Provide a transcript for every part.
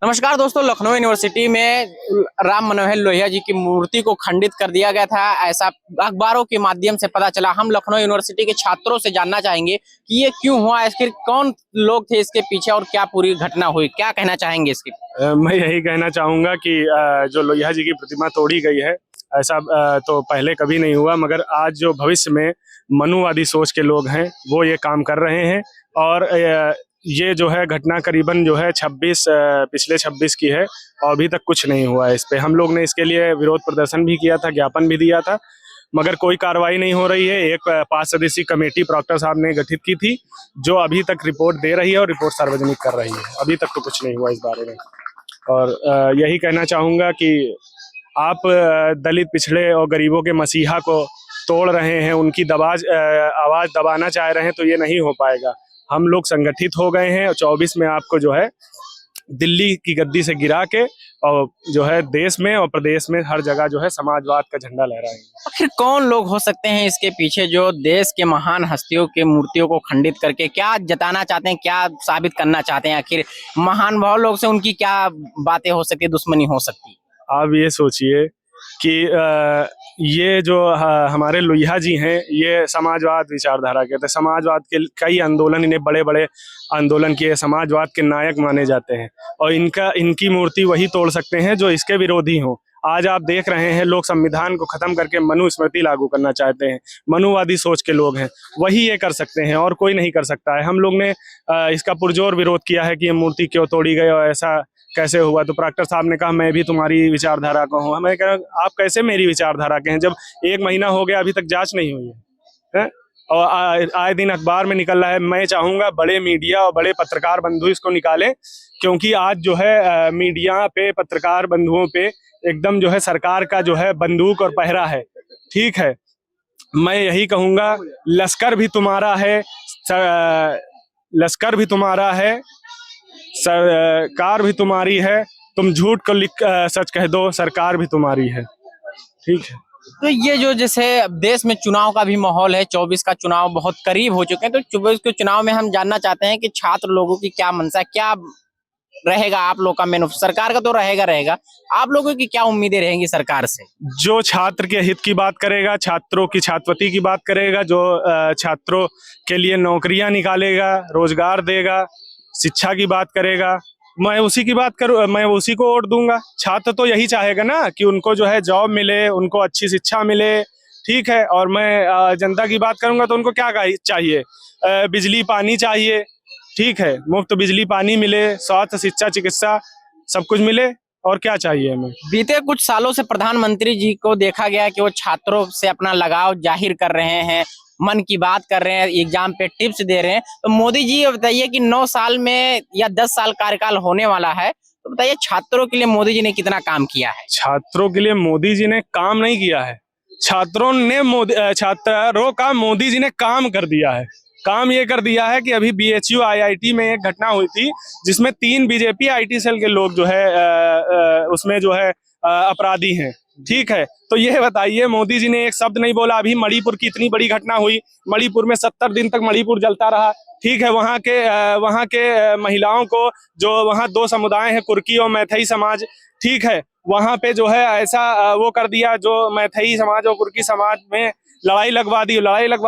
नमस्कार दोस्तों, लखनऊ यूनिवर्सिटी में राम मनोहर लोहिया जी की मूर्ति को खंडित कर दिया गया था। ऐसा अखबारों के माध्यम से पता चला। हम लखनऊ यूनिवर्सिटी के छात्रों से जानना चाहेंगे कि ये क्यों हुआ, आखिर कौन लोग थे इसके पीछे और क्या पूरी घटना हुई, क्या कहना चाहेंगे इसके? मैं यही कहना चाहूंगा कि जो लोहिया जी की प्रतिमा तोड़ी गई है, ऐसा तो पहले कभी नहीं हुआ, मगर आज जो भविष्य में मनुवादी सोच के लोग हैं वो ये काम कर रहे हैं। और ये जो है घटना करीबन जो है पिछले 26 की है और अभी तक कुछ नहीं हुआ है इस पे। हम लोग ने इसके लिए विरोध प्रदर्शन भी किया था, ज्ञापन भी दिया था, मगर कोई कार्रवाई नहीं हो रही है। एक 5 सदस्यीय कमेटी प्रॉक्टर साहब ने गठित की थी जो अभी तक रिपोर्ट दे रही है और रिपोर्ट सार्वजनिक कर रही है। अभी तक तो कुछ नहीं हुआ इस बारे में। और यही कहना चाहूँगा कि आप दलित, पिछड़े और गरीबों के मसीहा को तोड़ रहे हैं, उनकी आवाज़ दबाना चाह रहे हैं, तो ये नहीं हो पाएगा। हम लोग संगठित हो गए हैं और 24 में आपको जो है दिल्ली की गद्दी से गिरा के और जो है देश में और प्रदेश में हर जगह जो है समाजवाद का झंडा लहराएंगे। आखिर कौन लोग हो सकते हैं इसके पीछे जो देश के महान हस्तियों के मूर्तियों को खंडित करके क्या जताना चाहते हैं, क्या साबित करना चाहते हैं? आखिर महान भाव लोग से उनकी क्या बातें हो सकती है, दुश्मनी हो सकती है? आप ये सोचिए कि ये जो हमारे लोहिया जी हैं, ये समाजवाद विचारधारा के थे। समाजवाद के कई आंदोलन, इन्हें बड़े बड़े आंदोलन किए, समाजवाद के नायक माने जाते हैं और इनकी मूर्ति वही तोड़ सकते हैं जो इसके विरोधी हों। आज आप देख रहे हैं लोग संविधान को खत्म करके मनुस्मृति लागू करना चाहते हैं। मनुवादी सोच के लोग हैं, वही ये कर सकते हैं और कोई नहीं कर सकता है। हम लोग ने इसका पुरजोर विरोध किया है कि ये मूर्ति क्यों तोड़ी गई और ऐसा कैसे हुआ। तो प्रॉक्टर साहब ने कहा मैं भी तुम्हारी विचारधारा का हूँ। मैं कह आप कैसे मेरी विचारधारा के हैं जब 1 महीना हो गया अभी तक जांच नहीं हुई है? और आए दिन अखबार में निकल रहा है। मैं चाहूँगा बड़े मीडिया और बड़े पत्रकार बंधु इसको निकालें, क्योंकि आज जो है मीडिया पे, पत्रकार बंधुओं पे एकदम जो है सरकार का जो है बंदूक और पहरा है। ठीक है, मैं यही कहूँगा लश्कर भी तुम्हारा है, लश्कर भी तुम्हारा है, सरकार भी तुम्हारी है। तुम झूठ को लिख सच कह दो, सरकार भी तुम्हारी है। ठीक है। तो ये जो जैसे देश में चुनाव का भी माहौल है, 24 का चुनाव बहुत करीब हो चुके हैं, तो 24 के चुनाव में हम जानना चाहते हैं कि छात्र लोगों की क्या मंशा, क्या रहेगा आप लोग का मेनू? सरकार का तो रहेगा, आप लोगों की क्या उम्मीदें रहेंगी सरकार से? जो छात्र के हित की बात करेगा, छात्रों की छात्रवृत्ति की बात करेगा, जो छात्रों के लिए नौकरियां निकालेगा, रोजगार देगा, शिक्षा की बात करेगा, मैं उसी की बात करूँ, मैं उसी को वोट दूंगा। छात्र तो यही चाहेगा ना कि उनको जो है जॉब मिले, उनको अच्छी शिक्षा मिले। ठीक है। और मैं जनता की बात करूंगा तो उनको क्या चाहिए? बिजली पानी चाहिए। ठीक है, मुफ्त बिजली पानी मिले, स्वास्थ्य, शिक्षा, चिकित्सा सब कुछ मिले, और क्या चाहिए हमें? बीते कुछ सालों से प्रधानमंत्री जी को देखा गया कि वो छात्रों से अपना लगाव जाहिर कर रहे हैं, मन की बात कर रहे हैं, एग्जाम पे टिप्स दे रहे हैं। तो मोदी जी ये बताइए कि 9 साल में या 10 साल कार्यकाल होने वाला है, तो बताइए छात्रों के लिए मोदी जी ने कितना काम किया है? छात्रों के लिए मोदी जी ने काम नहीं किया है, छात्रों का मोदी जी ने काम कर दिया है। काम ये कर दिया है कि अभी BHU IIT में एक घटना हुई थी जिसमें 3 बीजेपी IT सेल के लोग जो है उसमें जो है अपराधी हैं। ठीक है, तो ये बताइए मोदी जी ने एक शब्द नहीं बोला। अभी मणिपुर की इतनी बड़ी घटना हुई, मणिपुर में 70 दिन तक मणिपुर जलता रहा। ठीक है, वहाँ के महिलाओं को, जो वहाँ 2 समुदाय हैं, कुर्की और मैथई समाज, ठीक है, वहाँ पे जो है ऐसा वो कर दिया, जो मैथई समाज और कुर्की समाज में लड़ाई लगवा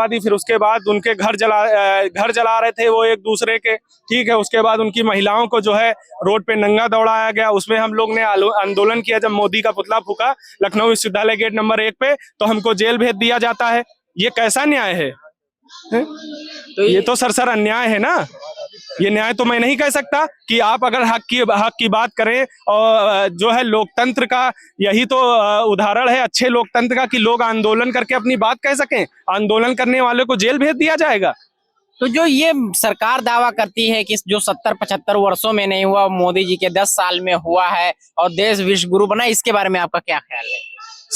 दी। फिर उसके बाद उनके घर जला रहे थे वो एक दूसरे के। ठीक है, उसके बाद उनकी महिलाओं को जो है रोड पे नंगा दौड़ाया गया। उसमें हम लोग ने आंदोलन किया। जब मोदी का पुतला फूका लखनऊ विश्वविद्यालय गेट नंबर 1 पे, तो हमको जेल भेज दिया जाता है। ये कैसा न्याय है? तो ये तो सरसर अन्याय है ना। ये न्याय तो मैं नहीं कह सकता कि आप अगर हक की बात करें, और जो है लोकतंत्र का यही तो उदाहरण है अच्छे लोकतंत्र का, कि लोग आंदोलन करके अपनी बात कह सकें। आंदोलन करने वाले को जेल भेज दिया जाएगा। तो जो ये सरकार दावा करती है कि जो 70-75 वर्षों में नहीं हुआ, मोदी जी के 10 साल में हुआ है और देश विश्व गुरु बना, इसके बारे में आपका क्या ख्याल है?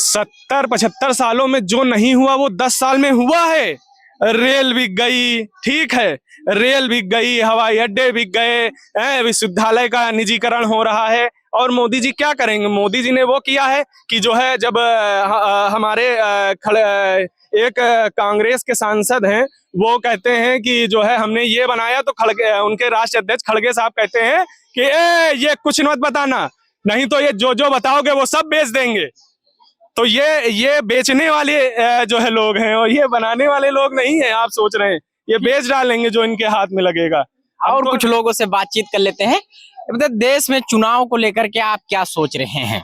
70-75 सालों में जो नहीं हुआ वो 10 साल में हुआ है। रेल बिक गई, ठीक है, रेल बिक गई, हवाई अड्डे बिक गए, विश्वविद्यालय का निजीकरण हो रहा है। और मोदी जी क्या करेंगे? मोदी जी ने वो किया है कि जो है जब हमारे एक कांग्रेस के सांसद हैं, वो कहते हैं कि जो है हमने ये बनाया, तो खड़गे उनके राष्ट्रीय अध्यक्ष खड़गे साहब कहते हैं कि ये कुछ मत बताना, नहीं तो ये जो बताओगे वो सब बेच देंगे। तो ये बेचने वाले जो है लोग हैं, और ये बनाने वाले लोग नहीं है। आप सोच रहे हैं ये बेच डालेंगे जो इनके हाथ में लगेगा। और तो कुछ लोगों से बातचीत कर लेते हैं। मतलब देश में चुनाव को लेकर के आप क्या सोच रहे हैं?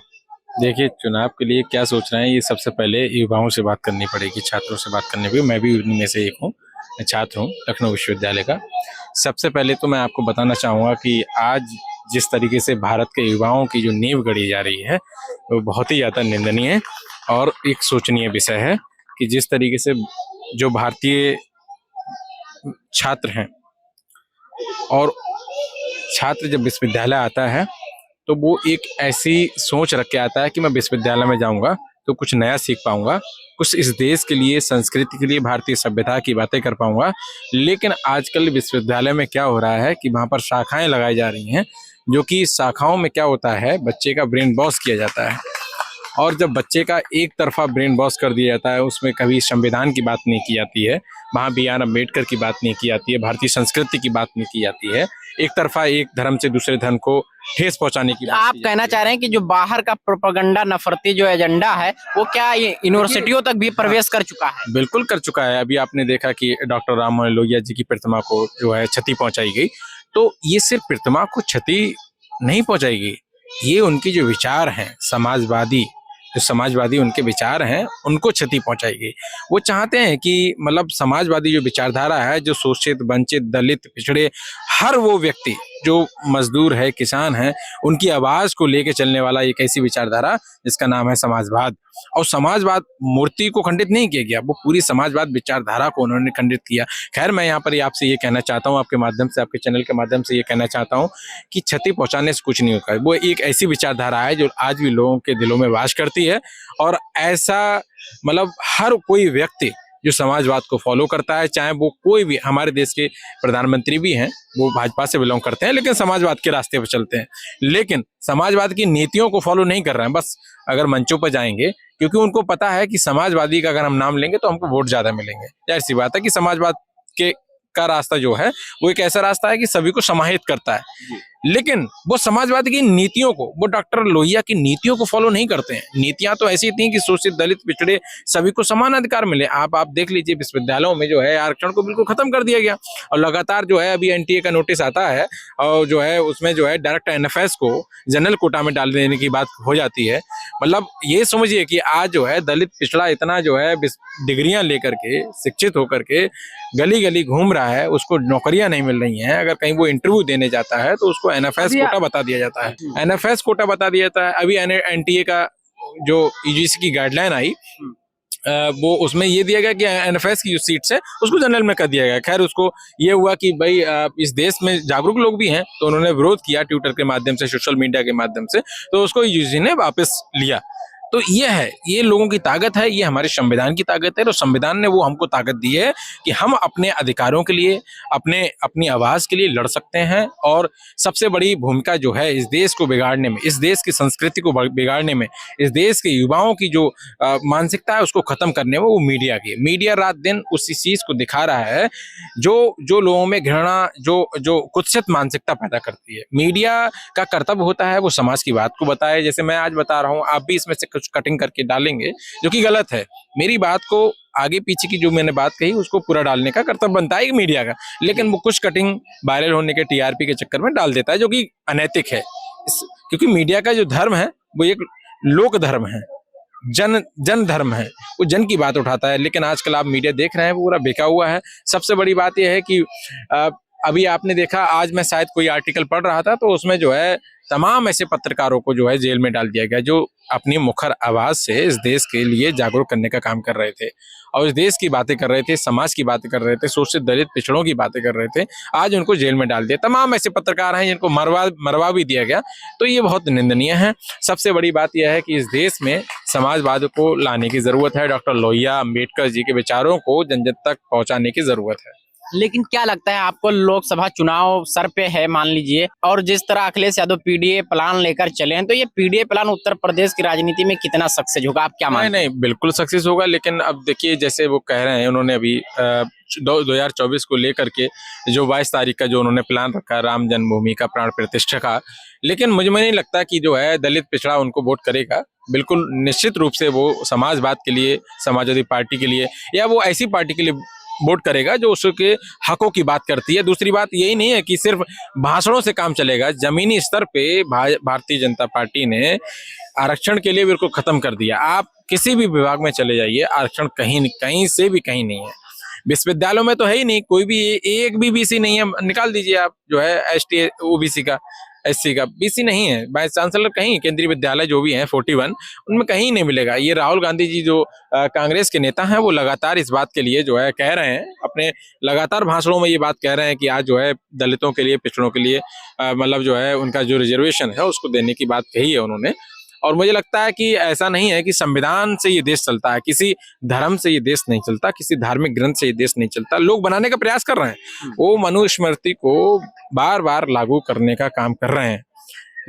देखिए, चुनाव के लिए क्या सोच रहे हैं, ये सबसे पहले युवाओं से बात करनी पड़ेगी, छात्रों से बात करनी पड़ेगी। मैं भी उनमें से एक हूँ, मैं छात्र हूँ लखनऊ विश्वविद्यालय का। सबसे पहले तो मैं आपको बताना चाहूँगा कि आज जिस तरीके से भारत के युवाओं की जो नींव गढ़ी जा रही है, वो बहुत ही ज़्यादा निंदनीय और एक सोचनीय विषय है कि जिस तरीके से जो भारतीय छात्र हैं, और छात्र जब विश्वविद्यालय आता है तो वो एक ऐसी सोच रख के आता है कि मैं विश्वविद्यालय में जाऊंगा तो कुछ नया सीख पाऊंगा, कुछ इस देश के लिए, संस्कृति के लिए, भारतीय सभ्यता की बातें कर पाऊंगा। लेकिन आजकल विश्वविद्यालय में क्या हो रहा है कि वहाँ पर शाखाएं लगाई जा रही हैं, जो कि शाखाओं में क्या होता है, बच्चे का ब्रेन वॉश किया जाता है। और जब बच्चे का एक तरफा ब्रेन वॉश कर दिया जाता है, उसमें कभी संविधान की बात नहीं की जाती है, वहाँ B.R. अम्बेडकर की बात नहीं की जाती है, भारतीय संस्कृति की बात नहीं की जाती है, एक तरफा एक धर्म से दूसरे धर्म को ठेस पहुंचाने की बात आप की कहना जाती चाह रहे हैं कि जो बाहर का प्रोपेगेंडा, नफरती जो एजेंडा है, वो क्या यूनिवर्सिटियों तक भी प्रवेश कर चुका है? बिल्कुल कर चुका है। अभी आपने देखा कि डॉक्टर राम मनोहर लोहिया जी की प्रतिमा को जो है क्षति पहुंचाई गई, तो ये सिर्फ प्रतिमा को क्षति नहीं पहुंचाई गई, ये उनकी जो विचार हैं समाजवादी, जो समाजवादी उनके विचार हैं, उनको क्षति पहुंचाई गई। वो चाहते हैं कि मतलब समाजवादी जो विचारधारा है, जो शोषित, वंचित, दलित, पिछड़े, हर वो व्यक्ति जो मजदूर है, किसान है, उनकी आवाज को लेके चलने वाला एक ऐसी विचारधारा जिसका नाम है समाजवाद। और समाजवाद मूर्ति को खंडित नहीं किया गया, वो पूरी समाजवाद विचारधारा को उन्होंने खंडित किया। खैर, मैं यहाँ पर आपसे ये कहना चाहता हूँ, आपके माध्यम से, आपके चैनल के माध्यम से ये कहना चाहता हूँ कि क्षति पहुंचाने से कुछ नहीं होगा। वो एक ऐसी विचारधारा है जो आज भी लोगों के दिलों में वास करती है, और ऐसा मतलब हर कोई व्यक्ति जो समाजवाद को फॉलो करता है, चाहे वो कोई भी, हमारे देश के प्रधानमंत्री भी हैं, वो भाजपा से बिलोंग करते हैं, लेकिन समाजवाद के रास्ते पर चलते हैं, लेकिन समाजवाद की नीतियों को फॉलो नहीं कर रहे हैं। बस अगर मंचों पर जाएंगे, क्योंकि उनको पता है कि समाजवादी का अगर हम नाम लेंगे तो हमको वोट ज्यादा मिलेंगे। जाहिर सी बात है कि समाजवाद का रास्ता जो है वो एक ऐसा रास्ता है कि सभी को समाहित करता है, लेकिन वो समाजवाद की नीतियों को, वो डॉक्टर लोहिया की नीतियों को फॉलो नहीं करते हैं। नीतियां तो ऐसी थी कि शोषित, दलित, पिछड़े सभी को समान अधिकार मिले। आप देख लीजिए, विश्वविद्यालयों में जो है आरक्षण को बिल्कुल खत्म कर दिया गया, और लगातार जो है अभी NTA का नोटिस आता है, और जो है उसमें जो है डायरेक्ट NFS को जनरल कोटा में डाल देने की बात हो जाती है। मतलब ये समझिए कि आज जो है दलित, पिछड़ा इतना जो है डिग्रियां लेकर के, शिक्षित होकर के गली गली घूम रहा है, उसको नौकरियां नहीं मिल रही हैं। अगर कहीं वो इंटरव्यू देने जाता है तो उसको NFS कोटा बता दिया जाता है, NFS कोटा बता दिया जाता है। अभी NTA का जो UGC की गाइडलाइन आई, वो उसमें ये दिया गया कि NFS की जो सीट्स है उसको जनरल में कर दिया गया। खैर, उसको ये हुआ कि भाई इस देश में जागरूक लोग भी हैं, तो उन्होंने विरोध किया ट्विटर के माध्यम से, सोशल मीडिया के माध्यम से, तो उसको UGC ने वापस लिया। तो ये है, ये लोगों की ताकत है, ये हमारे संविधान की ताकत है। तो संविधान ने वो हमको ताकत दी है कि हम अपने अधिकारों के लिए, अपनी आवाज के लिए लड़ सकते हैं। और सबसे बड़ी भूमिका जो है इस देश को बिगाड़ने में, इस देश की संस्कृति को बिगाड़ने में, इस देश के युवाओं की जो मानसिकता है उसको खत्म करने में, वो मीडिया की। मीडिया रात दिन उसी चीज को दिखा रहा है जो लोगों में घृणा, जो कुत्सित मानसिकता पैदा करती है। मीडिया का कर्तव्य होता है वो समाज की बात को बताए, जैसे मैं आज बता रहा हूँ, आप भी इसमें से कुछ कटिंग करके डालेंगे जो कि गलत है। मेरी बात को आगे पीछे की जो मैंने बात कही उसको पूरा डालने का कर्तव्य बनता है मीडिया का, लेकिन वो कुछ कटिंग वायरल होने के, TRP के चक्कर में डाल देता है, जो कि अनैतिक है। क्योंकि मीडिया का जो धर्म है वो एक लोक धर्म है, जन धर्म है, वो जन की बात उठाता है। लेकिन आजकल आप मीडिया देख रहे हैं वो पूरा बेका हुआ है। सबसे बड़ी बात यह है कि अभी आपने देखा, आज मैं शायद कोई आर्टिकल पढ़ रहा था, तो उसमें जो है तमाम ऐसे पत्रकारों को जो है जेल में डाल दिया गया जो अपनी मुखर आवाज से इस देश के लिए जागरूक करने का काम कर रहे थे, और इस देश की बातें कर रहे थे, समाज की बातें कर रहे थे, शोषित, दलित, पिछड़ों की बातें कर रहे थे। आज उनको जेल में डाल दिया। तमाम ऐसे पत्रकार हैं जिनको मरवा भी दिया गया। तो ये बहुत निंदनीय है। सबसे बड़ी बात यह है कि इस देश में समाजवाद को लाने की जरूरत है, डॉक्टर लोहिया अम्बेडकर जी के विचारों को जन जन तक पहुंचाने की जरूरत है। लेकिन क्या लगता है आपको, लोकसभा चुनाव सर पे है मान लीजिए, और जिस तरह अखिलेश यादव पीडीए प्लान लेकर चले हैं, तो ये पीडीए प्लान उत्तर प्रदेश की राजनीति में कितना सक्सेस होगा, आप क्या मानते हैं? नहीं, बिल्कुल सक्सेस होगा, लेकिन अब देखिए जैसे वो कह रहे हैं, उन्होंने अभी 2024 को लेकर के जो 22 तारीख का जो उन्होंने प्लान रखा राम जन्मभूमि का प्राण प्रतिष्ठा का, लेकिन मुझे नहीं लगता कि जो है दलित पिछड़ा उनको वोट करेगा। बिल्कुल निश्चित रूप से वो समाजवाद के लिए, समाजवादी पार्टी के लिए, या वो ऐसी पार्टी के लिए वोट करेगा जो उसके हकों की बात करती है। दूसरी बात यही नहीं है कि सिर्फ भाषणों से काम चलेगा, जमीनी स्तर पे भारतीय जनता पार्टी ने आरक्षण के लिए बिल्कुल खत्म कर दिया। आप किसी भी विभाग में चले जाइए, आरक्षण कहीं से भी कहीं नहीं है। विश्वविद्यालयों में तो है ही नहीं, कोई भी एक भी बीसी नहीं है, निकाल दीजिए आप जो है एसटी ओबीसी का, एससी का, बीसी नहीं है। वाइस चांसलर कहीं केंद्रीय विद्यालय जो भी हैं 41 उनमें कहीं नहीं मिलेगा। ये राहुल गांधी जी जो कांग्रेस के नेता हैं वो लगातार इस बात के लिए जो है कह रहे हैं, अपने लगातार भाषणों में ये बात कह रहे हैं कि आज जो है दलितों के लिए, पिछड़ों के लिए मतलब जो है उनका जो रिजर्वेशन है उसको देने की बात कही है उन्होंने। और मुझे लगता है कि ऐसा नहीं है कि संविधान से ये देश चलता है, किसी धर्म से ये देश नहीं चलता, किसी धार्मिक ग्रंथ से ये देश नहीं चलता। लोग बनाने का प्रयास कर रहे हैं, वो मनुस्मृति को बार बार लागू करने का काम कर रहे हैं,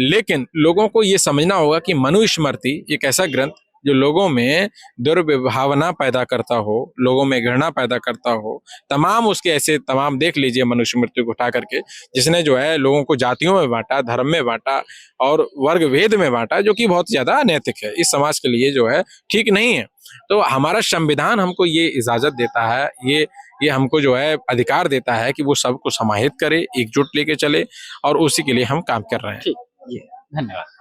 लेकिन लोगों को ये समझना होगा कि मनुस्मृति एक ऐसा ग्रंथ जो लोगों में दुर्भावना पैदा करता हो, लोगों में घृणा पैदा करता हो, तमाम उसके ऐसे तमाम देख लीजिए मनुस्मृति को उठा करके, जिसने जो है लोगों को जातियों में बांटा, धर्म में बांटा और वर्ग भेद में बांटा, जो कि बहुत ज्यादा अनैतिक है, इस समाज के लिए जो है ठीक नहीं है। तो हमारा संविधान हमको ये इजाजत देता है, ये हमको जो है अधिकार देता है कि वो सबको समाहित करे, एकजुट लेके चले, और उसी के लिए हम काम कर रहे हैं। ठीक, धन्यवाद।